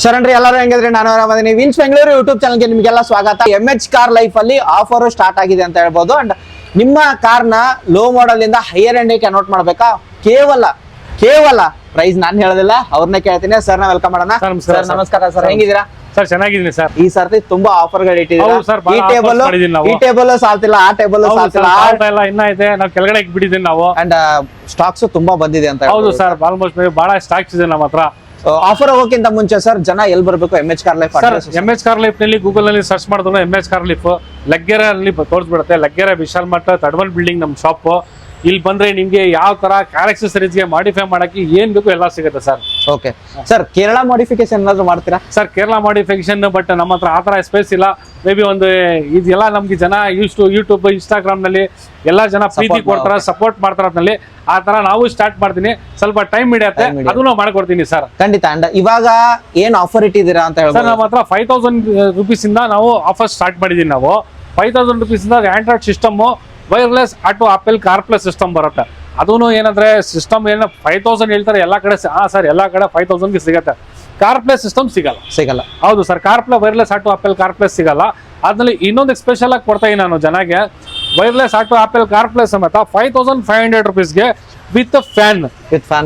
ಶರಣ್ರಿ ಎಲ್ಲರೂ ಹೆಂಗಿದ್ರೆ ನಾನು ಆರಾಮದೀನಿ. Wins Bengaluru YouTube ಚಾನಲ್ಗೆ ನಿಮಗೆಲ್ಲ ಸ್ವಾಗತ. MH ಕಾರ್ ಲೈಫ್ ಅಲ್ಲಿ ಆಫರ್ ಸ್ಟಾರ್ಟ್ ಆಗಿದೆ ಅಂತ ಹೇಳ್ಬೋದು. ಅಂಡ್ ನಿಮ್ಮ ಕಾರ್ನ ಲೋ ಮಾಡೆಲ್ ಇಂದ ಹೈಯರ್ ಎಂಡ್ ಕನ್ವರ್ಟ್ ಮಾಡ್ಬೇಕಾ? ಕೇವಲ ಪ್ರೈಸ್ ನಾನು ಹೇಳೋದಿಲ್ಲ, ಅವ್ರನ್ನೇ ಕೇಳ್ತೀನಿ. ಸರ್ ನಾ ವೆಲ್ಕಮ್ ಮಾಡೋಣ. ಸರ್ ನಮಸ್ಕಾರ ಸರ್, ಹೆಂಗಿದ್ದೀರಾ? ಸರ್ ಚೆನ್ನಾಗಿದ್ದೀನಿ ಸರ್. ಈ ಸರ್ತಿ ತುಂಬಾ ಆಫರ್ ಗಳು ಇಟ್ಟಿದ್ದೀರಾ. ಈ ಟೇಬಲ್ ಸಾಲ್ತಿಲ್ಲ, ಆ ಟೇಬಲ್ ಸಾಲ್ತಿಲ್ಲ, ಇನ್ನ ಇದೆ. ನಾವು ಕೆಳಗಡೆ ಬಿಟ್ಟಿದ್ದೀನಿ ನಾವು. ಅಂಡ್ ಸ್ಟಾಕ್ಸ್ ತುಂಬಾ ಬಂದಿದೆ ಅಂತ. ಹೌದು ಸರ್, ಆಲ್ಮೋಸ್ಟ್ ಬಹಳ ಸ್ಟಾಕ್ಸ್ ಇದೆ ನಮ್ಮ ಹತ್ರ. ಆಫರ್ ಹೋಗೋಕ್ಕಿಂತ ಮುಂಚೆ ಸರ್, ಜನ ಎಲ್ಲಿ ಬರ್ಬೇಕು? MH car life. Sir MH car life ನಲ್ಲಿ ಗೂಗಲ್ ನಲ್ಲಿ ಸರ್ಚ್ ಮಾಡಿದ್ರು MH ಕಾರ್ ಲೈಫ್ ಲಗ್ಗೆರೆ ಅಲ್ಲಿ ತೋರಿಸ್ಬಿಡುತ್ತೆ. ಲಗ್ಗೆರೆ ವಿಶಾಲ್ ಮಠ ತಡವಲ್ ಬಿಲ್ಡಿಂಗ್ ನಮ್ ಶಾಪ್. ಇಲ್ಲಿ ಬಂದ್ರೆ ನಿಮ್ಗೆ ಯಾವ ತರ ಕಾರ್ ಆಕ್ಸೆಸರೀಸ್ ಗೆ ಮಾಡಿಫೈ ಮಾಡಕ್ಕೆ ಏನ್ ಬೇಕು ಎಲ್ಲ ಸಿಗುತ್ತೆ sir. Okay sir, Kerala modification ಏನಾದ್ರು ಮಾಡ್ತೀರಾ? ಸರ್ ಕೇರಳ ಮಾಡಿಫಿಕೇಶನ್, ಬಟ್ ನಮ್ಮ ಹತ್ರ ಆತರ ಸ್ಪೇಸ್ ಇಲ್ಲ. ಮೇ ಬಿ ಒಂದು ಇದೆಲ್ಲ ನಮ್ಗೆ ಜನ ಯೂಟ್ಯೂಬ್ ಇನ್ಸ್ಟಾಗ್ರಾಮ್ ನಲ್ಲಿ ಎಲ್ಲಾ ಜನ ಪ್ರೀತಿ ಕೊಡ್ತಾರ, ಸಪೋರ್ಟ್ ಮಾಡ್ತಾರ. ಅದ್ರಲ್ಲಿ ಆ ತರ ನಾವು ಸ್ಟಾರ್ಟ್ ಮಾಡ್ತೀನಿ. ಸ್ವಲ್ಪ ಟೈಮ್ ಹಿಡಿಯತ್ತೆ, ಅದನ್ನು ಮಾಡ್ಕೊಡ್ತೀನಿ ಸರ್. ಖಂಡಿತ. ಅಂಡ್ ಇವಾಗ ಏನ್ ಆಫರ್ ಇಟ್ಟಿದ್ದೀರಾ ಅಂತ ಹೇಳಿ ಸರ್, ನಮ್ಮ ಹತ್ರ 5000 rupees ಇಂದ ನಾವು ಆಫರ್ ಸ್ಟಾರ್ಟ್ ಮಾಡಿದೀನಿ. ನಾವು 5000 rupees ಇಂದ Android system, wireless auto apple CarPlay system ಬರುತ್ತೆ. ಅದೂ ಏನಂದ್ರೆ ಸಿಸ್ಟಮ್ ಏನೋ 5000 ಹೇಳ್ತಾರೆ ಎಲ್ಲಾ ಕಡೆ. ಸರ್ ಎಲ್ಲಾ ಕಡೆ 5000 ಸಿಗತ್ತೆ. ಕಾರ್ಪ್ಲೇ ಸಿಸ್ಟಮ್ ಸಿಗಲ್ಲ. ಹೌದು sir, CarPlay wireless auto apple CarPlay ಸಿಗಲ್ಲ. ಅದ್ರಲ್ಲಿ ಇನ್ನೊಂದು ಸ್ಪೆಷಲ್ ಆಗಿ ಕೊಡ್ತಾ ನಾನು ಜನಗೆ. ವೈರ್ಲೆಸ್ ಆಟೋ ಆಪಲ್ ಕಾರ್ಪ್ಲೇ ಸಮೇತ 5500 rupeesಗೆ ವಿತ್ ಫ್ಯಾನ್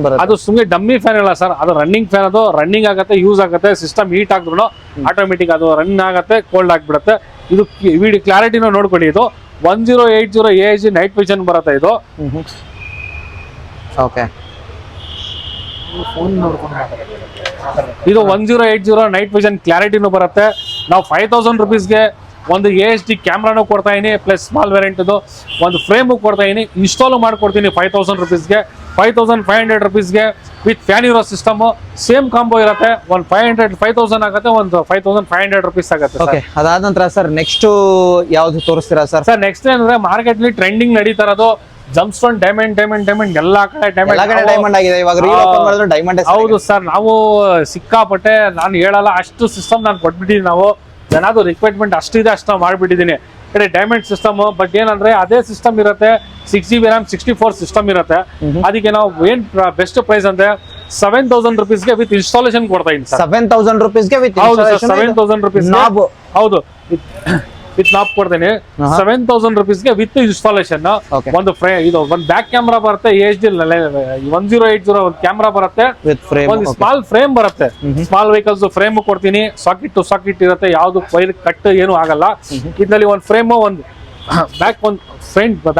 ಬರುತ್ತೆ. ಅದು ಸುಮ್ಮನೆ ಡಮ್ಮಿ ಫ್ಯಾನ್ ಇಲ್ಲ ಸರ್, ಅದು ರನ್ನಿಂಗ್ ಫ್ಯಾನ್. ಅದು ರನ್ನಿಂಗ್ ಆಗುತ್ತೆ, ಯೂಸ್ ಆಗುತ್ತೆ. ಸಿಸ್ಟಮ್ ಹೀಟ್ ಆಗಿದ್ರು ಆಟೋಮೆಟಿಕ್ ಅದು ರನ್ ಆಗುತ್ತೆ, ಕೋಲ್ಡ್ ಆಗಿಬಿಡುತ್ತೆ. ಇದು ವಿಡಿಯೋ ಕ್ಲಾರಿಟಿನೂ ನೋಡ್ಕೊಳ್ಳಿ. ಇದು 1080 AIG ನೈಟ್ ವಿಷನ್ ಬರುತ್ತೆ. ಇದು ಓಕೆ, ಇದು 1080 ನೈಟ್ ವಿಷನ್ ಕ್ಲಾರಿಟಿನೂ ಬರುತ್ತೆ. ನಾವು 5000 rupeesಗೆ ಒಂದು HD ಕ್ಯಾಮ್ರಾನು ಕೊಡ್ತಾ ಇದೀನಿ, ಪ್ಲಸ್ ಸ್ಮಾಲ್ ವೇರಿಯಂಟ್ ಒಂದು ಫ್ರೇಮು ಕೊಡ್ತಾ ಇದೀನಿ. ಇನ್ಸ್ಟಾಲು ಮಾಡ್ಕೊಡ್ತೀನಿ 5000 rupeesಗೆ. 5500 rupeesಗೆ ವಿತ್ ಫ್ಯಾನ್ ಇರೋ ಸಿಸ್ಟಮ್. ಸೇಮ್ ಕಾಂಬೋ ಇರುತ್ತೆ. ಒಂದು 5000 ಆಗುತ್ತೆ, ಒಂದು 5500 rupees ಆಗುತ್ತೆ. ಓಕೆ, ಅದಾದ ನಂತರ ಸರ್ ನೆಕ್ಸ್ಟ್ ಯಾವ್ದು ತೋರಿಸ್ತೀರಾ ಸರ್? ಸರ್ ನೆಕ್ಸ್ಟ್ ಏನಂದ್ರೆ ಮಾರ್ಕೆಟ್ ನಲ್ಲಿ ಟ್ರೆಂಡಿಂಗ್ ನಡೀತಾ ಇರೋದು ಜಂಪ್ಸ್ಟೋನ್ ಡೈಮಂಡ್ ಎಲ್ಲಾ ಕಡೆ ಡೈಮಂಡ್ ಆಗಿದೆ ಇವಾಗ. ಡೈಮಂಡ್. ಹೌದು ಸರ್, ನಾವು ಸಿಕ್ಕಾಪಟ್ಟೆ, ನಾನು ಹೇಳಲ್ಲ ಅಷ್ಟು ಸಿಸ್ಟಮ್ ನಾನು ಕೊಟ್ಬಿಟ್ಟಿದ್ದೀನಿ. ನಾವು ಜನದು ರಿಕ್ವೈರ್ಮೆಂಟ್ ಅಷ್ಟಿದೆ, ಅಷ್ಟು ನಾವು ಮಾಡ್ಬಿಟ್ಟಿದ್ದೀನಿ ಕಡೆ ಡೈಮಂಡ್ ಸಿಸ್ಟಮ್. ಬಟ್ ಏನಂದ್ರೆ ಅದೇ ಸಿಸ್ಟಮ್ ಇರುತ್ತೆ, 6GB RAM 64 ಸಿಸ್ಟಮ್ ಇರುತ್ತೆ. ಅದಕ್ಕೆ ನಾವು ಏನ್ ಬೆಸ್ಟ್ ಪ್ರೈಸ್ ಅಂದ್ರೆ 7000 rupeesಗೆ ವಿತ್ ಇನ್ಸ್ಟಾಲೇಷನ್ ಕೊಡ್ತಾ ಇದ್ದೀನಿ. 7000 rupeesಗೆ ವಿತ್ 7000 rupees. ಹೌದು, ವಿತ್ ನಾಪ್ ಕೊಡ್ತೇನೆ. 7000 rupeesಗೆ ವಿತ್ ಇನ್ಸ್ಟಾಲೇಷನ್. ಒಂದು ಇದು ಒಂದು ಬ್ಯಾಕ್ ಕ್ಯಾಮ್ರಾ ಬರುತ್ತೆ, HD 1080 ಒಂದು ಕ್ಯಾಮ್ರಾ ಬರುತ್ತೆ, ಒಂದು ಸ್ಮಾಲ್ ಫ್ರೇಮ್ ಬರುತ್ತೆ. ಸ್ಮಾಲ್ ವೆಹಿಕಲ್ಸ್ ಫ್ರೇಮ್ ಕೊಡ್ತೀನಿ. ಸಾಕೆಟ್ ಟು ಸಾಕೆಟ್ ಇರುತ್ತೆ, ಯಾವ್ದು ವೈರ್ ಕಟ್ ಏನು ಆಗಲ್ಲ. ಇದ್ರಲ್ಲಿ ಒಂದು ಫ್ರೇಮ್, ಒಂದು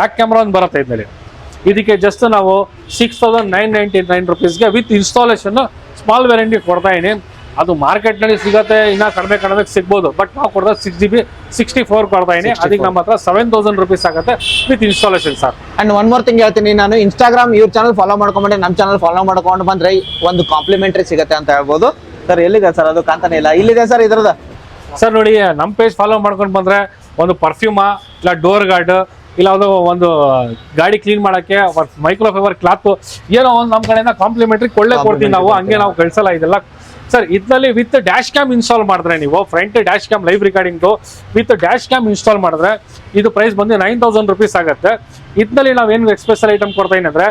ಬ್ಯಾಕ್ ಕ್ಯಾಮ್ರಾ ಒಂದು ಬರುತ್ತೆ ಇದ್ರಲ್ಲಿ. ಇದಕ್ಕೆ ಜಸ್ಟ್ ನಾವು 6999 rupeesಗೆ ವಿತ್ ಇನ್ಸ್ಟಾಲೇಷನ್ ಸ್ಮಾಲ್ ವೇರಿಯಂಟ್ ಕೊಡ್ತಾ ಇದೀನಿ. ಅದು ಮಾರ್ಕೆಟ್ ನಲ್ಲಿ ಸಿಗತ್ತೆ, ಇನ್ನ ಕಡಿಮೆ ಸಿಗ್ಬೋದು. ಬಟ್ ನಾವು ಕೊಡೋದು 6GB 64 ಕೊಡ್ತಾ ಇದೀನಿ. ಅದಕ್ಕೆ ನಮ್ಮ ಹತ್ರ 7000 rupees ಆಗುತ್ತೆ with installation sir. And one more thing ಹೇಳ್ತೀನಿ, ನಾನು ಇನ್ಸ್ಟಾಗ್ರಾಮ್ ಇವ್ರ ಚಾನಲ್ ಫಾಲೋ ಮಾಡ್ಕೊಂಡ್ರೆ ನಮ್ಮ ಚಾನಲ್ ಫಾಲೋ ಮಾಡ್ಕೊಂಡು ಬಂದ್ರೆ ಒಂದು ಕಾಂಪ್ಲಿಮೆಂಟರಿ ಸಿಗುತ್ತೆ ಅಂತ ಹೇಳ್ಬೋದು. ಸರ್ ಎಲ್ಲಿದೆ ಸರ್? ಅದು ಕಾಂತಾನೆ ಇಲ್ಲ. ಇಲ್ಲಿದೆ ಸರ್ ಇದ್ರದ. ಸರ್ ನೋಡಿ, ನಮ್ಮ ಪೇಜ್ ಫಾಲೋ ಮಾಡ್ಕೊಂಡು ಬಂದ್ರೆ ಒಂದು ಪರ್ಫ್ಯೂಮಾ, ಇಲ್ಲ ಡೋರ್ ಗಾರ್ಡ್, ಇಲ್ಲ ಒಂದು ಗಾಡಿ ಕ್ಲೀನ್ ಮಾಡಕ್ಕೆ ಮೈಕ್ರೋಫೈಬರ್ ಕ್ಲಾತ್, ಏನೋ ಒಂದು ನಮ್ಮ ಕಡೆಯಿಂದ ಕಾಂಪ್ಲಿಮೆಂಟರಿ ಕೊಡ್ತೀವಿ ನಾವು. ಹಂಗೆ ನಾವು ಕಳ್ಸಲ್ಲ ಇದೆಲ್ಲ ಸರ್. ಇದ್ರಲ್ಲಿ ವಿತ್ ಡ್ಯಾಶ್ ಕ್ಯಾಮ್ ಇನ್ಸ್ಟಾಲ್ ಮಾಡಿದ್ರೆ, ನೀವು front dash cam live recording with dash cam install ಮಾಡಿದ್ರೆ ಇದು ಪ್ರೈಸ್ ಬಂದು 9000 rupees ಆಗುತ್ತೆ. ಇದ್ರಲ್ಲಿ ನಾವೇನು ಸ್ಪೆಷಲ್ ಐಟಮ್ ಕೊಡ್ತಾ ಏನಂದ್ರೆ,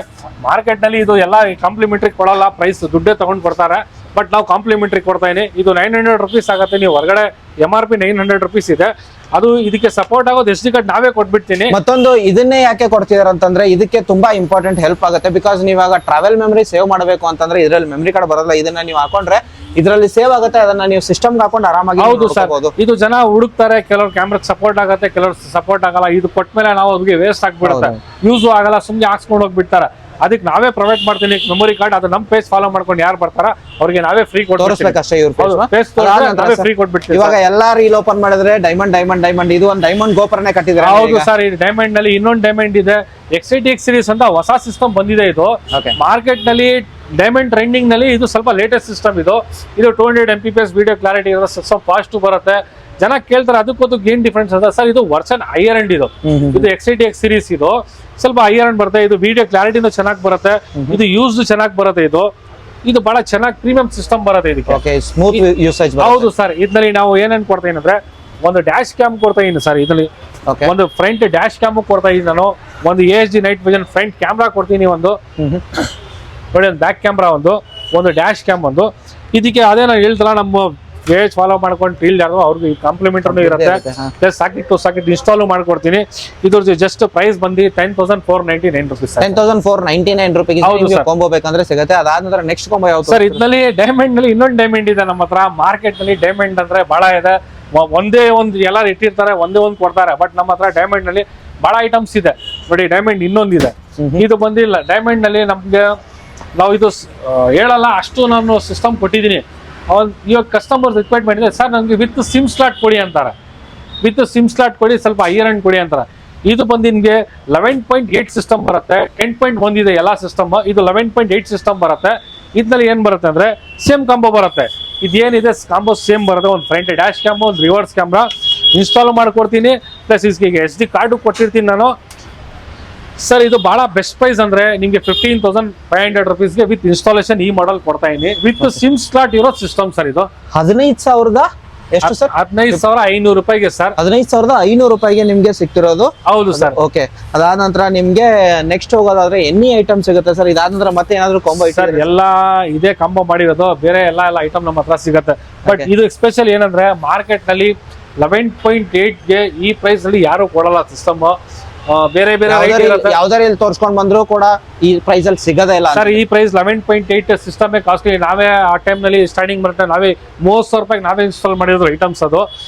ಮಾರ್ಕೆಟ್ ನಲ್ಲಿ ಇದು ಎಲ್ಲ ಕಾಂಪ್ಲಿಮೆಂಟರಿ ಕೊಡಲ್ಲ, ಪ್ರೈಸ್ ದುಡ್ಡೇ ತಗೊಂಡು ಕೊಡ್ತಾರೆ. ಬಟ್ ನಾವು ಕಾಂಪ್ಲಿಮೆಂಟರಿ ಕೊಡ್ತಾ ಇದೀನಿ. ಇದು 900 rupees ಆಗುತ್ತೆ. ನೀವು ಹೊರಗಡೆ MRP 900 rupees ಇದೆ. ಅದು ಇದಕ್ಕೆ ಸಪೋರ್ಟ್ ಆಗೋದು SD ಕಾರ್ಡ್ ನಾವೇ ಕೊಟ್ಬಿಡ್ತೀನಿ. ಮತ್ತೊಂದು ಇದನ್ನೇ ಯಾಕೆ ಕೊಡ್ತಿದಾರೆ ಅಂತಂದ್ರೆ, ಇದಕ್ಕೆ ತುಂಬಾ ಇಂಪಾರ್ಟೆಂಟ್ ಹೆಲ್ಪ್ ಆಗುತ್ತೆ. ಬಿಕಾಸ್ ನೀವಾಗ ಟ್ರಾವೆಲ್ ಮೆಮರಿ ಸೇವ್ ಮಾಡಬೇಕು ಅಂತಂದ್ರೆ ಇದ್ರಲ್ಲಿ ಮೆಮರಿ ಕಾರ್ಡ್ ಬರೋಲ್ಲ. ಇದನ್ನ ನೀವು ಹಾಕೊಂಡ್ರೆ ಇದರಲ್ಲಿ ಸೇವ್ ಆಗುತ್ತೆ. ಅದನ್ನ ನೀವು ಸಿಸ್ಟಮ್ ಹಾಕೊಂಡು ಆರಾಮಾಗಿ. ಹೌದು ಸರ್, ಇದು ಜನ ಹುಡುಕ್ತಾರೆ. ಕೆಲವ್ರು ಕ್ಯಾಮ್ರಾಕ್ ಸಪೋರ್ಟ್ ಆಗುತ್ತೆ, ಕೆಲವ್ರು ಸಪೋರ್ಟ್ ಆಗಲ್ಲ. ಇದು ಕೊಟ್ಮೇಲೆ ನಾವು ಅವ್ರಿಗೆ ವೇಸ್ಟ್ ಆಗ್ಬಿಡುತ್ತೆ, ಯೂಸು ಆಗಲ್ಲ, ಸುಮ್ಮನೆ ಹಾಕ್ಸ್ಕೊಂಡು ಹೋಗ್ಬಿಡ್ತಾರೆ. ಅದಕ್ಕೆ ನಾವೇ ಪ್ರೊವೈಡ್ ಮಾಡ್ತೀನಿ ಮೆಮೊರಿ ಕಾರ್ಡ್. ಅದು ನಮ್ಮ ಪೇಜ್ ಫಾಲೋ ಮಾಡ್ಕೊಂಡು ಯಾರು ಬರ್ತಾರ ಅವ್ರಿಗೆ ನಾವೇ ಫ್ರೀ ತೋರಿಸ್ಬೇಕಷ್ಟೇ. ಫ್ರೀ ಕೊಟ್ಬಿಡ್ತೀವಿ. ಇವಾಗ ಎಲ್ಲಾ ರೀಲ್ ಓಪನ್ ಮಾಡಿದ್ರೆ ಡೈಮಂಡ್ ಇದು ಒಂದು ಡೈಮಂಡ್ ಗೋಪುರನೇ ಕಟ್ಟಿದ್ರೆ. ಹೌದು ಸರ್, ಈ ಡೈಮಂಡ್ ನಲ್ಲಿ ಇನ್ನೊಂದು ಡೈಮಂಡ್ ಇದೆ, XITX ಸೀರೀಸ್ ಅಂತ ಹೊಸ ಸಿಸ್ಟಮ್ ಬಂದಿದೆ. ಇದು ಮಾರ್ಕೆಟ್ ನಲ್ಲಿ ಡೈಮಂಡ್ ಟ್ರೆಂಡಿಂಗ್ ನಲ್ಲಿ ಇದು ಸ್ವಲ್ಪ ಲೇಟೆಸ್ಟ್ ಸಿಸ್ಟಮ್. ಇದು 200 MPPS ವಿಡಿಯೋ ಕ್ಲಾರಿಟಿ ಇರೋ ಸ್ವಲ್ಪ ಫಾಸ್ಟ್ ಬರುತ್ತೆ. ಜನ ಕೇಳ್ತಾರೆ ಅದಕ್ಕೂ ಏನ್ ಡಿಫ್ರೆನ್ಸ್ ಅಂತ. ಸರ್ ಇದು ವರ್ಷನ್ ಹೈಯರ್ ಎಂಡ್. ಇದು XITX ಸೀರೀಸ್, ಇದು ಸ್ವಲ್ಪ ಹೈಯರ್ ಎಂಡ್ ಬರುತ್ತೆ. ಇದು ವಿಡಿಯೋ ಕ್ಲಾರಿಟಿನೂ ಚೆನ್ನಾಗಿ ಬರುತ್ತೆ, ಇದು ಯೂಸ್ ಚೆನ್ನಾಗಿ ಬರುತ್ತೆ. ಇದು ಬಹಳ ಚೆನ್ನಾಗಿ ಪ್ರೀಮಿಯಂ ಸಿಸ್ಟಮ್ ಬರುತ್ತೆ ಇದಕ್ಕೆ. Smooth usage. ಹೌದು ಸರ್, ಇದ್ರಲ್ಲಿ ನಾವು ಏನೇನು ಕೊಡ್ತಾ ಏನಂದ್ರೆ, ಒಂದು ಡ್ಯಾಶ್ ಕ್ಯಾಮ್ ಕೊಡ್ತಾ ಇದೀನಿ ಸರ್. ಇದರಲ್ಲಿ ಒಂದು ಫ್ರಂಟ್ ಡ್ಯಾಶ್ ಕ್ಯಾಮ್ ಕೊಡ್ತಾ ಇದೀನಿ ನಾನು. ಒಂದು HD night vision front camera ಕೊಡ್ತೀನಿ. ಒಂದು ನೋಡಿ, ಒಂದು ಬ್ಯಾಕ್ ಕ್ಯಾಮ್ರಾ, ಒಂದು ಡ್ಯಾಶ್ ಕ್ಯಾಮ್, ಇದಕ್ಕೆ ಅದೇ ನಾನು ಹೇಳ್ತಲ್ಲ, ನಮ್ಮ ಪೇಜ್ ಫಾಲೋ ಮಾಡ್ಕೊಂಡು ಫೀಲ್ಡ್ ಯಾರು ಅವ್ರಿಗೆ ಕಾಂಪ್ಲಿಮೆಂಟರ್ನು ಇರುತ್ತೆ, ಪ್ಲಸ್ ಸಾಕೆಟ್ ಇನ್ಸ್ಟಾಲ್ ಮಾಡ್ಕೊಡ್ತೀನಿ. ಇದ್ರ ಜಸ್ಟ್ ಪ್ರೈಸ್ ಬಂದು 10,499 rupees. 10,499 rupees ಕಾಂಬೋ ಬೇಕಂದ್ರೆ ಸಿಗುತ್ತೆ. ಅದಾದ ನಂತರ ನೆಕ್ಸ್ಟ್ ಕಾಂಬೋ ಯಾವ್ದು ಸರ್? ಇದ್ರಲ್ಲಿ ಡೈಮಂಡ್ ನಲ್ಲಿ ಇನ್ನೊಂದು ಡೈಮಂಡ್ ಇದೆ ನಮ್ಮ ಹತ್ರ. ಮಾರ್ಕೆಟ್ ನಲ್ಲಿ ಡೈಮಂಡ್ ಅಂದ್ರೆ ಬಹಳ ಇದೆ, ಒಂದೇ ಒಂದು ಎಲ್ಲಾರು ಇಟ್ಟಿರ್ತಾರೆ, ಒಂದೇ ಒಂದು ಕೊಡ್ತಾರೆ. ಬಟ್ ನಮ್ಮ ಹತ್ರ ಡೈಮಂಡ್ ನಲ್ಲಿ ಬಹಳ ಐಟಮ್ಸ್ ಇದೆ ನೋಡಿ. ಡೈಮಂಡ್ ಇನ್ನೊಂದಿದೆ, ಇದು ಬಂದಿಲ್ಲ. ಡೈಮಂಡ್ ನಲ್ಲಿ ನಮ್ಗೆ ನಾವು ಇದು ಹೇಳಲ್ಲ ಅಷ್ಟು ನಾನು ಸಿಸ್ಟಮ್ ಕೊಟ್ಟಿದ್ದೀನಿ. ಇವಾಗ ಕಸ್ಟಮರ್ಸ್ ರಿಕ್ವೈರ್ಮೆಂಟ್ ಮಾಡಿದ್ರೆ, ಸರ್ ನಮಗೆ ವಿತ್ ಸಿಮ್ ಸ್ಲಾಟ್ ಕೊಡಿ ಅಂತಾರೆ, ವಿತ್ ಸಿಮ್ ಸ್ಲಾಟ್ ಕೊಡಿ, ಸ್ವಲ್ಪ ಹೈಯರ್ ಅಂಡ್ ಕೊಡಿ ಅಂತಾರೆ. ಇದು ಬಂದು ನಿಮಗೆ 11.8 ಸಿಸ್ಟಮ್ ಬರುತ್ತೆ. 10.1 ಇದೆ ಎಲ್ಲ ಸಿಸ್ಟಮ್, ಇದು 11.8 ಸಿಸ್ಟಮ್ ಬರುತ್ತೆ. ಇದ್ರಲ್ಲಿ ಏನ್ ಬರುತ್ತೆ ಅಂದ್ರೆ ಸೇಮ್ ಕಾಂಬೋ ಬರುತ್ತೆ. ಇದೇನಿದೆ ಕಾಂಬೋ ಸೇಮ್ ಬರುತ್ತೆ. ಒಂದು ಫ್ರಂಟ್ ಡ್ಯಾಶ್ ಕ್ಯಾಮ್ರಾ, ಒಂದು ರಿವರ್ಸ್ ಕ್ಯಾಮ್ರಾ ಇನ್ಸ್ಟಾಲ್ ಮಾಡ್ಕೊಡ್ತೀನಿ, ಪ್ಲಸ್ ಇದಕ್ಕೆ SD ಕಾರ್ಡು ಕೊಟ್ಟಿರ್ತೀನಿ ನಾನು. ಸರ್ ಇದು ಬಹಳ ಬೆಸ್ಟ್ ಪ್ರೈಸ್ ಅಂದ್ರೆ ನಿಮಗೆ 15,500 rupees ವಿತ್ ಇನ್ಸ್ಟಾಲೇಷನ್ ಈ ಮಾಡೆಲ್ ಕೊಡ್ತಾ ಇದೀನಿ, ವಿತ್ ಸಿಮ್ ಸ್ಲಾಟ್ ಇರೋ ಸಿಸ್ಟಮ್ ಸರ್. ಇದು 15,000 ಎಷ್ಟು ಸರ್? 15,500 ರೂಪಾಯಿಗೆ ಸರ್. 15,500 ರೂಪಾಯಿಗೆ ನಿಮ್ಗೆ ಸಿಗ್ತಿರೋದು. ಹೌದು ಸರ್. ಓಕೆ, ಅದಾದ ನಂತರ ನಿಮ್ಗೆ ನೆಕ್ಸ್ಟ್ ಹೋಗೋದಾದ್ರೆ ಎನಿ ಐಟಮ್ ಸಿಗುತ್ತೆ ಸರ್. ಇದಾದ ನಂತರ ಮತ್ತೆ ಏನಾದ್ರು ಕಾಂಬೋ ಸರ್? ಎಲ್ಲ ಇದೇ ಕಾಂಬೋ ಮಾಡಿರೋದು, ಬೇರೆ ಎಲ್ಲ ಐಟಮ್ ನಮ್ಮ ಹತ್ರ ಸಿಗುತ್ತೆ. ಬಟ್ ಇದು ಸ್ಪೆಷಲ್ ಏನಂದ್ರೆ ಮಾರ್ಕೆಟ್ ನಲ್ಲಿ 11.8ಗೆ ಈ ಪ್ರೈಸ್ ನಲ್ಲಿ ಯಾರು ಕೊಡಲ್ಲ ಸಿಸ್ಟಮ್. ಬೇರೆ ಬೇರೆ ಯಾವ್ದಾರು ತೋರ್ಸ್ಕೊಂಡ್ ಬಂದ್ರು ಕೂಡ ಈ ಪ್ರೈಸ್ ಅಲ್ಲಿ ಸಿಗದೇ ಇಲ್ಲ ಸರ್. ಈ ಪ್ರೈಸ್ 11.8 ಸಿಸ್ಟಮ್ ಕಾಸ್ಟ್ಲಿ. ನಾವೇ ಆ ಟೈಮ್ ನಲ್ಲಿ ಸ್ಟಾರ್ಟಿಂಗ್ ಬರುತ್ತೆ, ನಾವೇ 30,000 ರೂಪಾಯಿ ನಾವೇ ಇನ್ಸ್ಟಾಲ್ ಮಾಡಿದ್ರು ಐಟಮ್ಸ್. ಅದು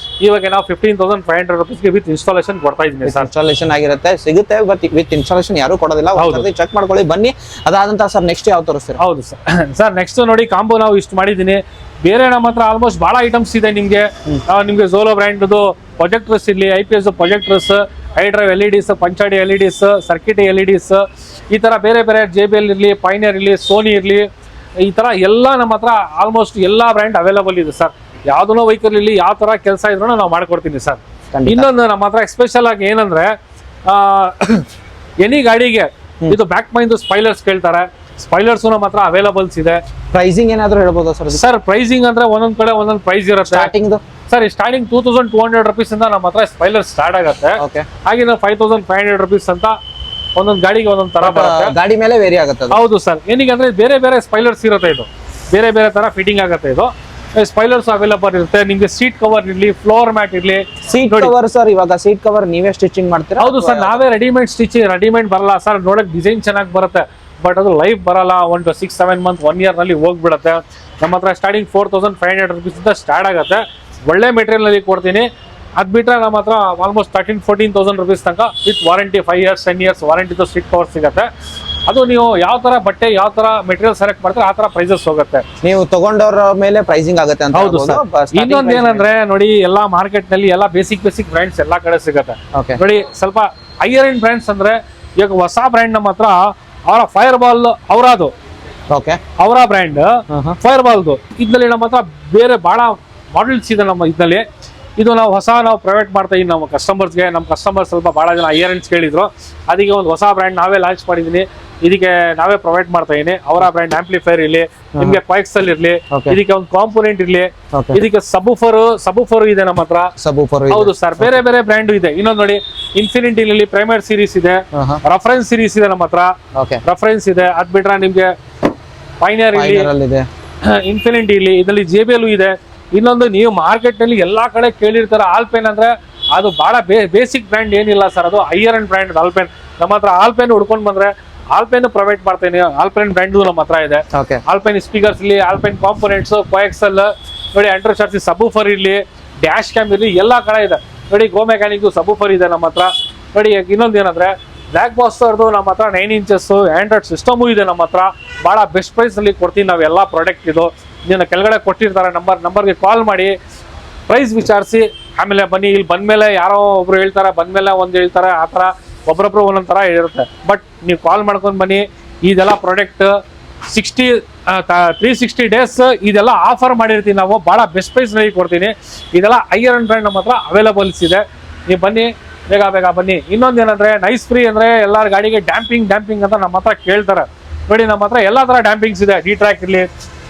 ಇವಾಗ ನಾವು 15,500 rupees ವಿತ್ ಇನ್ಸ್ಟಾಲೇಷನ್ ಕೊಡ್ತಾ ಇದ್ದೀನಿ ಸರ್. ಇನ್ಸ್ಟಾಲೇಷನ್ ಆಗಿರುತ್ತೆ, ಸಿಗುತ್ತೆ, ಬಟ್ ವಿತ್ ಇನ್ಸ್ಟಾಲೇಷನ್ ಯಾರು ಕೊಡೋದಿಲ್ಲ. ಚೆಕ್ ಮಾಡ್ಕೊಳ್ಳಿ ಬನ್ನಿ. ಅದಾದಂತ ಸರ್ ನೆಕ್ಸ್ಟ್ ಯಾವ ತೋರಿಸ್ತೀರಾ? ಹೌದು ಸರ್. ಸರ್ ನೆಕ್ಸ್ಟ್ ನೋಡಿ ಕಾಂಬೋ ನಾವು ಇಷ್ಟು ಮಾಡಿದ್ದೀನಿ. ಬೇರೆ ನಮ್ಮ ಹತ್ರ ಆಲ್ಮೋಸ್ಟ್ ಬಹಳ ಐಟಮ್ಸ್ ಇದೆ. ನಿಮ್ಗೆ ಝೋಲೋ ಬ್ರ್ಯಾಂಡ್ದು ಪ್ರೊಜೆಕ್ಟರ್ಸ್ ಇರಲಿ, IPS ಪ್ರೊಜೆಕ್ಟರ್ಸ್, ಹೈಡ್ರೈವ್ LEDs, ಪಂಚಾಡಿ LEDs, ಸರ್ಕಿಟ್ LEDs, ಈ ತರ ಬೇರೆ ಬೇರೆ JBL ಇರಲಿ, ಪೈನಿಯರ್ ಇರಲಿ, ಸೋನಿ ಇರಲಿ, ಈ ತರ ಎಲ್ಲ ನಮ್ಮ ಹತ್ರ ಆಲ್ಮೋಸ್ಟ್ ಎಲ್ಲಾ ಬ್ರ್ಯಾಂಡ್ ಅವೈಲೇಬಲ್ ಇದೆ ಸರ್. ಯಾವ್ದೋ ವೆಹಿಕಲ್ ಇಲ್ಲಿ ಯಾವ ತರ ಕೆಲಸ ಇದ್ರೂ ನಾವು ಮಾಡ್ಕೊಡ್ತೀನಿ ಸರ್. ಇನ್ನೊಂದು ನಮ್ಮ ಹತ್ರ ಸ್ಪೆಷಲ್ ಆಗಿ ಏನಂದ್ರೆ ಎನಿ ಗಾಡಿಗೆ ಇದು ಬ್ಯಾಕ್ ಮೈಂದು ಸ್ಪೈಲರ್ಸ್ ಕೇಳ್ತಾರೆ. ಸ್ಪೈಲರ್ಸ್ ನಮ್ಮ ಹತ್ರ ಅವೈಲೇಬಲ್ಸ್ ಇದೆ. ಪ್ರೈಸಿಂಗ್ ಏನಾದ್ರು ಹೇಳ್ಬೋದಾ ಸರ್? ಸರ್ ಪ್ರೈಸಿಂಗ್ ಅಂದ್ರೆ ಒಂದೊಂದ್ ಕಡೆ ಒಂದೊಂದ್ ಪ್ರೈಸ್ ಇರುತ್ತೆ. ಸ್ಟಾರ್ಟಿಂಗ್ ಸರ್ ಸ್ಟಾರ್ಟಿಂಗ್ 2,200 rupees ಇಂದ ನಮ್ಮ ಹತ್ರ ಸ್ಪೈಲರ್ ಸ್ಟಾರ್ಟ್ ಆಗುತ್ತೆ. ಹಾಗೆ 5,500 rupees ಅಂತ ಒಂದೊಂದು ಗಾಡಿಗೆ ಒಂದೊಂದ್ ತರ ಬರುತ್ತೆ. ಗಾಡಿ ಮೇಲೆ ವೇರಿ ಆಗುತ್ತೆ. ಹೌದು ಸರ್. ಏನಕ್ಕೆ ಅಂದ್ರೆ ಬೇರೆ ಬೇರೆ ಸ್ಪೈಲರ್ಸ್ ಇರುತ್ತೆ, ಇದು ಬೇರೆ ಬೇರೆ ತರ ಫಿಟ್ಟಿಂಗ್ ಆಗುತ್ತೆ. ಇದು ಸ್ಪೈಲರ್ಸ್ ಅವೈಲೇಬಲ್ ಇರುತ್ತೆ. ನಿಮ್ಗೆ ಸೀಟ್ ಕವರ್ ಇರ್ಲಿ, ಫ್ಲೋರ್ ಮ್ಯಾಟ್ ಇರ್ಲಿ. ಸೀಟ್ ಕವರ್ ಸರ್, ಇವಾಗ ಸೀಟ್ ಕವರ್ ನೀವೇ ಸ್ಟಿಚಿಂಗ್ ಮಾಡ್ತೀರಾ? ಹೌದು ಸರ್, ನಾವೇ ರೆಡಿಮೇಡ್ ಸ್ಟಿಚಿಂಗ್. ರೆಡಿಮೇಡ್ ಬರಲ್ಲ ಸರ್, ನೋಡಕ್ ಡಿಸೈನ್ ಚೆನ್ನಾಗಿ ಬರುತ್ತೆ, ಬಟ್ ಅದು ಲೈಫ್ ಬರಲ್ಲ. 6-7 months 1 year ನಲ್ಲಿ ಹೋಗ್ಬಿಡುತ್ತೆ. ನಮ್ಮ ಹತ್ರ ಸ್ಟಾರ್ಟಿಂಗ್ 4,500 rupees ಇಂದ ಸ್ಟಾರ್ಟ್ ಆಗುತ್ತೆ. ಒಳ್ಳೆ ಮೆಟೀರಿಯಲ್ ನಲ್ಲಿ ಕೊಡ್ತೀನಿ. ಅದ್ ಬಿಟ್ರೆ ನಮ್ಮ ಹತ್ರ ಆಲ್ಮೋಸ್ಟ್ 13,000-14,000 rupees ತನಕ ವಿತ್ ವಾರಂಟಿ 5 years 10 years ವಾರಂಟಿದು ಸೀಟ್ ಕವರ್ ಸಿಗುತ್ತೆ. ಅದು ನೀವು ಯಾವ ತರ ಬಟ್ಟೆ ಯಾವ ತರ ಮೆಟೀರಿಯಲ್ ಸೆಲೆಕ್ಟ್ ಮಾಡ್ತಾರೆ ಆ ತರ ಪ್ರೈಸಸ್ ಹೋಗುತ್ತೆ. ನೀವು ತಗೊಂಡವ್ರ ಮೇಲೆ ಪ್ರೈಸಿಂಗ್ ಆಗುತ್ತೆ ಅಂತ. ಹೌದು ಸರ್. ಇನ್ನೊಂದು ಏನಂದ್ರೆ ನೋಡಿ, ಎಲ್ಲಾ ಮಾರ್ಕೆಟ್ ನಲ್ಲಿ ಎಲ್ಲ ಬೇಸಿಕ್ ಬ್ರ್ಯಾಂಡ್ಸ್ ಎಲ್ಲಾ ಕಡೆ ಸಿಗುತ್ತೆ ನೋಡಿ. ಸ್ವಲ್ಪ ಹೈಯರ್ ಎಂಡ್ ಬ್ರ್ಯಾಂಡ್ಸ್ ಅಂದ್ರೆ ಈಗ ಹೊಸ ಬ್ರ್ಯಾಂಡ್ ನಮ್ಮ ಹತ್ರ ಅವರ ಫೈರ್ಬಾಲ್ ಅವರದು ಅವರ ಬ್ರ್ಯಾಂಡ್ ಫೈರ್ಬಾಲ್ದು. ಇದ್ರಲ್ಲಿ ನಮ್ಮ ಹತ್ರ ಬೇರೆ ಬಹಳ ಮಾಡೆಲ್ಸ್ ಇದೆ ನಮ್ಮ ಇದ್ರಲ್ಲಿ. ಇದು ನಾವು ಪ್ರೊವೈಡ್ ಮಾಡ್ತಾ ಇದ್ದೀವಿ ನಮ್ಮ ಕಸ್ಟಮರ್ಸ್ಗೆ. ನಮ್ಮ ಕಸ್ಟಮರ್ಸ್ ಸ್ವಲ್ಪ ಬಹಳ ಜನ ಹೈಯರ್ ಎಂಡ್ಸ್ ಕೇಳಿದ್ರು, ಅದಕ್ಕೆ ಒಂದು ಹೊಸ ಬ್ರ್ಯಾಂಡ್ ನಾವೇ ಲಾಂಚ್ ಮಾಡಿದೀನಿ. ಇದಕ್ಕೆ ನಾವೇ ಪ್ರೊವೈಡ್ ಮಾಡ್ತಾ ಇದೀನಿ. ಅವರ ಬ್ರ್ಯಾಂಡ್ ಆಂಪ್ಲಿಫೈರ್ ಇರ್ಲಿ, ನಿಮ್ಗೆ ಕ್ವಾಕ್ಸಲ್ ಇರ್ಲಿ, ಇದಕ್ಕೆ ಒಂದು ಕಾಂಪೋನೆಂಟ್ ಇರ್ಲಿ, ಇದಕ್ಕೆ ಸಬೂಫರ್ ಇದೆ ನಮ್ಮ ಹತ್ರ. ಹೌದು ಸರ್, ಬೇರೆ ಬೇರೆ ಬ್ರ್ಯಾಂಡ್ ಇದೆ. ಇನ್ನೊಂದು ನೋಡಿ, ಇನ್ಫಿನಿಟಿ ಇಲ್ಲಿ ಪ್ರೈಮರ್ ಸೀರೀಸ್ ಇದೆ, ರೆಫರೆನ್ಸ್ ಸೀರೀಸ್ ಇದೆ ನಮ್ಮ ಹತ್ರ, ರೆಫರೆನ್ಸ್ ಇದೆ. ಅದ್ ಬಿಟ್ರೆ ನಿಮ್ಗೆ ಪೈನಿಯರ್ ಇಲ್ಲಿ, ಇನ್ಫಿನಿಟಿ ಇಲ್ಲಿ, ಇದರಲ್ಲಿ JBL ಇದೆ. ಇನ್ನೊಂದು ನೀವು ಮಾರ್ಕೆಟ್ ನಲ್ಲಿ ಎಲ್ಲಾ ಕಡೆ ಕೇಳಿರ್ತಾರೆ ಆಲ್ಪೆನ್ ಅಂದ್ರೆ, ಅದು ಬಹಳ ಬೇಸಿಕ್ ಬ್ರ್ಯಾಂಡ್ ಏನಿಲ್ಲ ಸರ್, ಅದು ಹೈಯರ್ ಅಂಡ್ ಬ್ರ್ಯಾಂಡ್ ಆಲ್ಪೆನ್. ನಮ್ಮ ಹತ್ರ ಆಲ್ಪೆನ್ ಹುಡ್ಕೊಂಡ್ ಬಂದ್ರೆ ಆಲ್ಪೆನ್ ಪ್ರೊವೈಡ್ ಮಾಡ್ತೇನೆ. ಆಲ್ಪೆನ್ ಬ್ರ್ಯಾಂಡ್ ನಮ್ಮ ಹತ್ರ ಇದೆ. ಆಲ್ಪೆನ್ ಸ್ಪೀಕರ್ಸ್ ಇಲ್ಲಿ, ಆಲ್ಪೆನ್ ಕಾಂಪೋನೆಂಟ್ಸ್, ಕೋಎಕ್ಸೆಲ್ ನೋಡಿ, ಅಂಡರ್ ಚಾರ್ಜ್ ಸಬೂಫರ್ ಇರ್ಲಿ, ಡ್ಯಾಶ್ ಕ್ಯಾಮ್ ಇರ್ಲಿ, ಎಲ್ಲಾ ಕಡೆ ಇದೆ ನೋಡಿ. ಗೋ ಮೆಕ್ಯಾನಿಕ್ ಸಬೂಫರ್ ಇದೆ ನಮ್ಮ ಹತ್ರ ನೋಡಿ. ಇನ್ನೊಂದು ಏನಂದ್ರೆ ಬ್ಲಾಕ್ ಬಾಸ್ಟರ್ದು ನಮ್ಮ ಹತ್ರ 9 inches ಆಂಡ್ರಾಯ್ಡ್ ಸಿಸ್ಟಮು ಇದೆ ನಮ್ಮ ಹತ್ರ. ಬಹಳ ಬೆಸ್ಟ್ ಪ್ರೈಸ್ ಅಲ್ಲಿ ಕೊಡ್ತೀವಿ ನಾವು ಎಲ್ಲ ಪ್ರಾಡಕ್ಟ್. ಇದು ಇದನ್ನ ಕೆಳಗಡೆ ಕೊಟ್ಟಿರ್ತಾರೆ ನಂಬರ್ಗೆ ಕಾಲ್ ಮಾಡಿ ಪ್ರೈಸ್ ವಿಚಾರಿಸಿ ಆಮೇಲೆ ಬನ್ನಿ. ಇಲ್ಲಿ ಬಂದ್ಮೇಲೆ ಯಾರೋ ಒಬ್ರು ಹೇಳ್ತಾರೆ, ಬಂದ್ಮೇಲೆ ಒಂದು ಹೇಳ್ತಾರೆ, ಆ ಥರ ಒಬ್ರೊಬ್ರು ಒಂದೊಂದು ಥರ ಇರುತ್ತೆ. ಬಟ್ ನೀವು ಕಾಲ್ ಮಾಡ್ಕೊಂಡು ಬನ್ನಿ. ಇದೆಲ್ಲ ಪ್ರಾಡಕ್ಟ್ 360 days ಇದೆಲ್ಲ ಆಫರ್ ಮಾಡಿರ್ತೀವಿ ನಾವು. ಭಾಳ ಬೆಸ್ಟ್ ಪ್ರೈಸ್ನಲ್ಲಿ ಕೊಡ್ತೀನಿ. ಇದೆಲ್ಲ ಹೈಯರ್ ಅಂಡ್ ಬ್ರ್ಯಾಂಡ್ ನಮ್ಮ ಹತ್ರ ಅವೈಲೇಬಲ್ಸ್ ಇದೆ. ನೀವು ಬನ್ನಿ, ಬೇಗ ಬನ್ನಿ. ಇನ್ನೊಂದು ಏನಂದ್ರೆ ನೈಸ್ ಫ್ರೀ ಅಂದ್ರೆ ಎಲ್ಲರ ಗಾಡಿಗೆ ಡ್ಯಾಂಪಿಂಗ್ ಅಂತ ನಮ್ಮ ಹತ್ರ ಕೇಳ್ತಾರೆ ನೋಡಿ. ನಮ್ಮ ಹತ್ರ ಎಲ್ಲಾ ತರ ಡ್ಯಾಂಪಿಂಗ್ಸ್ ಇದೆ. ಡಿ ಟ್ರ್ಯಾಕ್ ಇರ್ಲಿ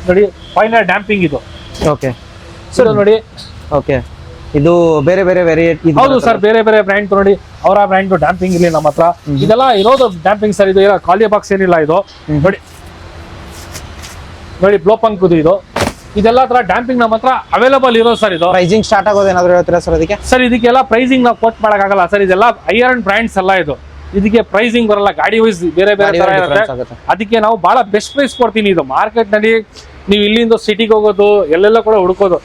ನೋಡಿ, ಫೈನಲ್ ಡ್ಯಾಂಪಿಂಗ್ ಇದು. ಸರ್ ನೋಡಿ, ಇದು ಬೇರೆ ಬೇರೆ ವೆರೈಟಿ. ಹೌದು ಸರ್, ಬೇರೆ ಬೇರೆ ಬ್ರ್ಯಾಂಡ್ ನೋಡಿ. ಅವರ ಬ್ರ್ಯಾಂಡ್ ಡ್ಯಾಂಪಿಂಗ್ ಇಲ್ಲಿ ನಮ್ಮ ಹತ್ರ. ಇದೆಲ್ಲ ಇರೋದು ಡ್ಯಾಂಪಿಂಗ್ ಸರ್. ಇದು ಖಾಲಿ ಬಾಕ್ಸ್ ಏನಿಲ್ಲ. ಇದು ನೋಡಿ ಬ್ಲೋಪಂಕ್ ಇದು ಇದೆಲ್ಲ ತರ ಡ್ಯಾಂಪಿಂಗ್ ನಮ್ಮ ಹತ್ರ ಅವೈಲೇಬಲ್ ಇರೋ ಸರ್ ಇದು. ಪ್ರೈಸಿಂಗ್ ಸ್ಟಾರ್ಟ್ ಆಗೋದು ಏನಾದ್ರು ಹೇಳ್ತೀರಾ ಸರ್ ಅದಕ್ಕೆ? ಸರ್ ಇದಕ್ಕೆಲ್ಲ ಪ್ರೈಸಿಂಗ್ ನಾವು ಕೋಟ್ ಮಾಡಕ್ಕಾಗಲ್ಲ ಸರ್, ಇದೆಲ್ಲ ಹೈಯರ್ ಅಂಡ್ ಬ್ರ್ಯಾಂಡ್ಸ್ ಎಲ್ಲ ಇದು. ಇದಕ್ಕೆ ಪ್ರೈಸಿಂಗ್ ಬರಲ್ಲ, ಗಾಡಿ ವೈಸ್ ಬೇರೆ ಬೇರೆ ತರ ಇರುತ್ತೆ. ಅದಕ್ಕೆ ನಾವು ಬಹಳ ಬೆಸ್ಟ್ ಪ್ರೈಸ್ ಕೊಡ್ತೀನಿ. ಇದು ಮಾರ್ಕೆಟ್ ನಲ್ಲಿ ನೀವು ಇಲ್ಲಿಂದ ಸಿಟಿಗೆ ಹೋಗೋದು ಎಲ್ಲೆಲ್ಲ ಕೂಡ ಹುಡುಕೋದು,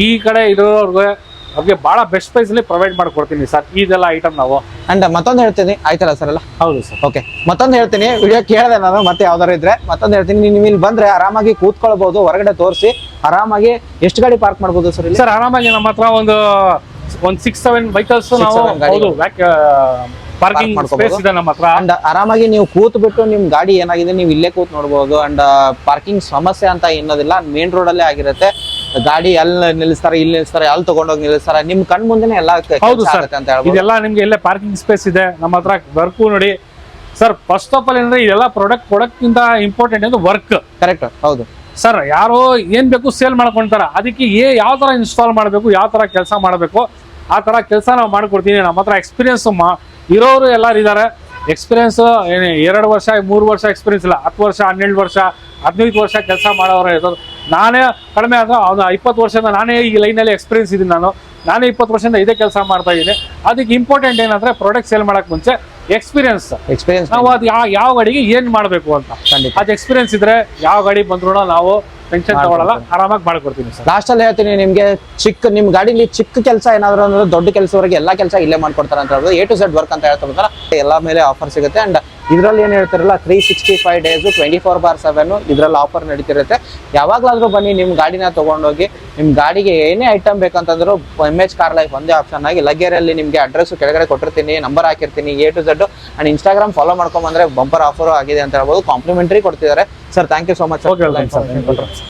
ಈ ಕಡೆ ಇರೋರ್ಗೆ ಅವ್ರಿಗೆ ಬಹಳ ಬೆಸ್ಟ್ ಪ್ರೈಸ್ ಅಲ್ಲಿ ಪ್ರೊವೈಡ್ ಮಾಡ್ಕೊಡ್ತೀನಿ ಸರ್ ಇದೆಲ್ಲ ಐಟಮ್ ನಾವು. ಅಂಡ್ ಮತ್ತೊಂದು ಹೇಳ್ತೀನಿ, ಆಯ್ತಲ್ಲ ಸರ್ ಎಲ್ಲ? ಹೌದು ಸರ್. ಓಕೆ, ಮತ್ತೊಂದು ಹೇಳ್ತೀನಿ, ವಿಡಿಯೋ ಕೇಳಿದೆ ನಾನು, ಮತ್ತೆ ಯಾವ್ದಾರು ಇದ್ರೆ ಮತ್ತೊಂದು ಹೇಳ್ತೀನಿ. ನೀವು ಇಲ್ಲಿ ಬಂದ್ರೆ ಆರಾಮಾಗಿ ಕೂತ್ಕೊಳ್ಬಹುದು, ಹೊರಗಡೆ ತೋರಿಸಿ ಆರಾಮಾಗಿ ಎಷ್ಟು ಗಾಡಿ ಪಾರ್ಕ್ ಮಾಡ್ಬೋದು ಸರ್ ಇಲ್ಲಿ? ಸರ್ ಆರಾಮಾಗಿ ನಮ್ಮ ಹತ್ರ ಒಂದು 6-7 ವೆಹಿಕಲ್ಸ್ ನಾವು ಹೌದು ಪಾರ್ಕಿಂಗ್ ಸ್ಪೇಸ್ ಇದೆ ನಮ್ಮ ಹತ್ರ. ಅಂಡ್ ಆರಾಮಾಗಿ ನೀವು ಕೂತ್ ಬಿಟ್ಟು ನಿಮ್ ಗಾಡಿ ಏನಾಗಿದೆ ನೀವು ಇಲ್ಲೇ ಕೂತ್ ನೋಡ್ಬೋದು. ಅಂಡ್ ಪಾರ್ಕಿಂಗ್ ಸಮಸ್ಯೆ ಅಂತ ಅನ್ನೋದಿಲ್ಲ, ಮೇನ್ ರೋಡ್ ಅಲ್ಲೇ ಆಗಿರುತ್ತೆ. ಗಾಡಿ ಅಲ್ಲಿ ನಿಲ್ಲಿಸ್ತಾರೆ, ಇಲ್ಲಿ ನಿಲ್ಲಿಸ್ತಾರೆ, ಅಲ್ಲಿ ತಗೊಂಡೋಗಿ ನಿಲ್ಲಿಸ್ತಾರೆ, ನಿಮ್ ಕಣ್ ಮುಂದೆನೆ ಎಲ್ಲ ಹೌದು ಸರ್ ಅಂತ ಹೇಳ್ಬೋದು. ಇದೆಲ್ಲ ನಿಮ್ಗೆ ಇಲ್ಲೇ ಪಾರ್ಕಿಂಗ್ ಸ್ಪೇಸ್ ಇದೆ ನಮ್ಮ ಹತ್ರ. ವರ್ಕ್ ನೋಡಿ ಸರ್, ಫಸ್ಟ್ ಆಫ್ ಆಲ್ ಏನಂದ್ರೆ ಇದೆಲ್ಲ ಪ್ರಾಡಕ್ಟ್ ಇಂದ ಇಂಪಾರ್ಟೆಂಟ್ ಅಂದ್ರೆ ವರ್ಕ್. ಕರೆಕ್ಟ್, ಹೌದು ಸರ್. ಯಾರೋ ಏನ್ ಬೇಕು ಸೇಲ್ ಮಾಡ್ಕೊಂತಾರ, ಅದಕ್ಕೆ ಯಾವ ತರ ಇನ್ಸ್ಟಾಲ್ ಮಾಡಬೇಕು, ಯಾವ ತರ ಕೆಲಸ ಮಾಡಬೇಕು ಆ ತರ ಕೆಲಸ ನಾವು ಮಾಡ್ಕೊಡ್ತೀನಿ. ನಮ್ಮ ಹತ್ರ ಎಕ್ಸ್ಪೀರಿಯನ್ಸ್ ಇರೋರು ಎಲ್ಲರೂ ಇದ್ದಾರೆ. ಎಕ್ಸ್ಪೀರಿಯನ್ಸ್ 2 ವರ್ಷ 3 ವರ್ಷ ಎಕ್ಸ್ಪೀರಿಯನ್ಸ್ ಇಲ್ಲ, 10 ವರ್ಷ 12 ವರ್ಷ 15 ವರ್ಷ ಕೆಲಸ ಮಾಡೋರು ಇರೋದು. ನಾನೇ ಕಡಿಮೆ ಆದ 20 ವರ್ಷದಿಂದ ನಾನೇ ಈ ಲೈನಲ್ಲಿ ಎಕ್ಸ್ಪೀರಿಯನ್ಸ್ ಇದ್ದೀನಿ. ನಾನೇ 20 ವರ್ಷದಿಂದ ಇದೇ ಕೆಲಸ ಮಾಡ್ತಾ ಇದ್ದೀನಿ. ಅದಕ್ಕೆ ಇಂಪಾರ್ಟೆಂಟ್ ಏನಂದ್ರೆ ಪ್ರಾಡಕ್ಟ್ ಸೇಲ್ ಮಾಡಕ್ ಮುಂಚೆ ಎಕ್ಸ್ಪೀರಿಯನ್ಸ್ ನಾವು ಅದು ಯಾವ ಗಾಡಿಗೆ ಏನ್ ಮಾಡಬೇಕು ಅಂತ ಅದು ಎಕ್ಸ್ಪೀರಿಯನ್ಸ್ ಇದ್ರೆ ಯಾವ ಗಾಡಿ ಬಂದ್ರು ನಾವು ಟೆನ್ಷನ್ ತಗೊಳ್ಳಲ್ಲ, ಆರಾಮಾಗಿ ಮಾಡ್ಕೊಡ್ತೀನಿ ಸರ್. ಲಾಸ್ಟ್ ಅಲ್ಲಿ ಹೇಳ್ತೀನಿ, ನಿಮ್ಗೆ ನಿಮ್ ಗಾಡಿಲಿ ಚಿಕ್ಕ ಕೆಲಸ ಏನಾದ್ರು ಅಂದ್ರೆ ದೊಡ್ಡ ಕೆಲಸವರೆಗೆ ಎಲ್ಲಾ ಕೆಲಸ ಇಲ್ಲೇ ಮಾಡ್ಕೊಡ್ತಾರೆ ಅಂತ ಹೇಳ್ಬೋದು. A to Z ವರ್ಕ್ ಅಂತ ಹೇಳ್ತಾರಲ್ಲ, ಎಲ್ಲ ಮೇಲೆ ಆಫರ್ ಸಿಗುತ್ತೆ. ಅಂಡ್ ಇದ್ರಲ್ಲಿ ಏನ್ ಹೇಳ್ತಾರಲ್ಲ 365 ಡೇಸ್ 24/7 ಇದ್ರಲ್ಲಿ ಆಫರ್ ನಡೀತಿರುತ್ತೆ. ಯಾವಾಗ್ಲಾದ್ರೂ ಬನ್ನಿ, ನಿಮ್ ಗಾಡಿನ ತಗೊಂಡೋಗಿ ನಿಮ್ ಗಾಡಿಗೆ ಏನೇ ಐಟಮ್ ಬೇಕಂತಂದ್ರು MH ಕಾರ್ ಲೈಫ್ ಒಂದೇ ಆಪ್ಷನ್ ಆಗಿ ಲಗ್ಗೆರೆಯಲ್ಲಿ ನಿಮ್ಗೆ ಅಡ್ರೆಸ್ ಕೆಳಗಡೆ ಕೊಟ್ಟಿರ್ತೀನಿ, ನಂಬರ್ ಹಾಕಿರ್ತೀನಿ, A to Z. And Instagram follow ಮಾಡ್ಕೊಂಡ್ ಬಂದ್ರೆ ಬಂಪರ್ ಆಫರ್ ಆಗಿದೆ ಅಂತ ಹೇಳ್ಬೋದು. ಕಾಂಪ್ಲಿಮೆಂಟರಿ ಕೊಡ್ತಿದ್ದಾರೆ sir. Thank you so much.